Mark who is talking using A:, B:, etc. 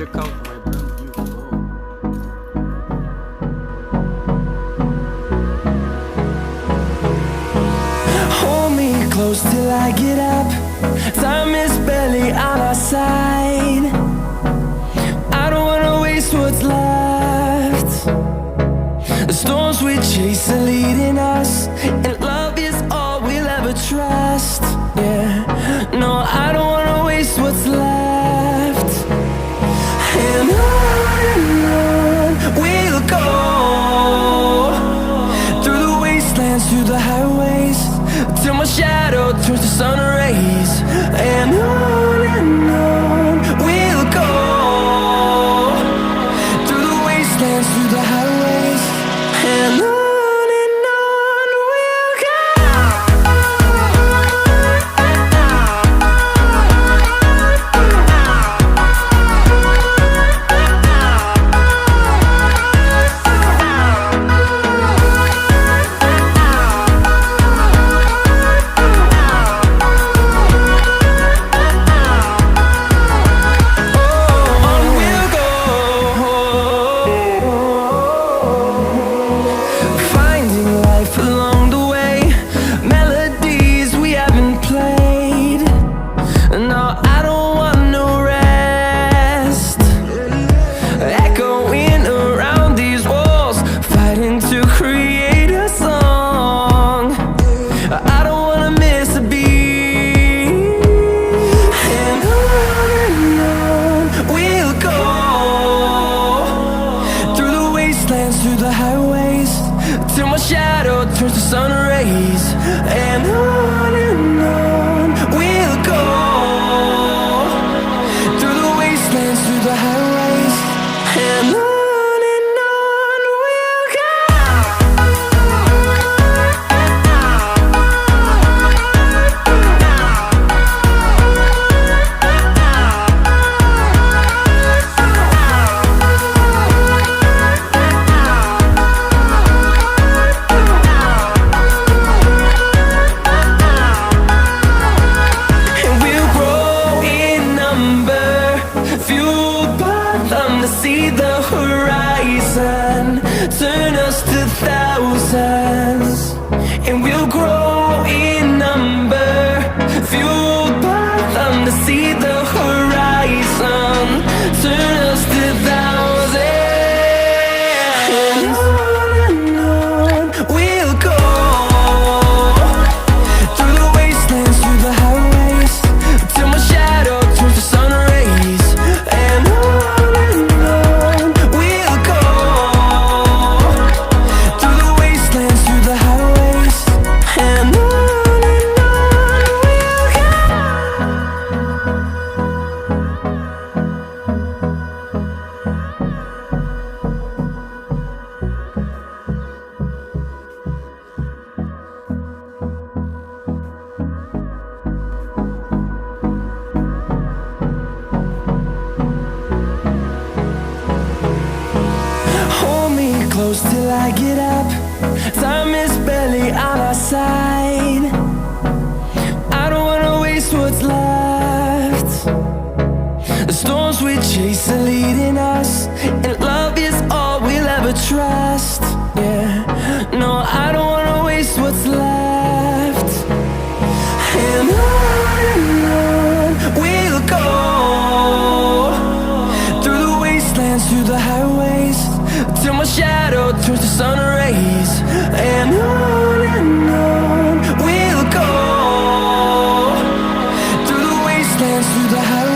A: check out my brand new phone.
B: Hold me close till I get up. Time is barely on our side. I don't wanna waste what's left. The storms we chase are leading us, and love is all we'll ever trust. Yeah, no, I don't wanna waste what's left. And on we'll go, through the wastelands, through the highways, till my shadow turns to sun rays. And on we'll go, through the wastelands, through the highways, and on we'll go. Through the highways, till my shadow turns to sun rays. And on we'll go, through the wastelands, through the highways, and on we'll go. See the horizon, turn us to thousands, and we'll grow in number, fueled by them. To see the horizon, turn us to thousands, and on we'll go, through the wastelands, through the highways, till my shadow turns to sun rays. And close till I get up. Time is barely on our side. I don't wanna waste what's left. The storms we chase are leading us, and love is all we'll ever trust. Yeah, no, I don't wanna waste what's left. And on we'll go, through the wastelands, through the highways, till my shadow turns to sun rays. And on we'll go, through the wastelands, through the highways.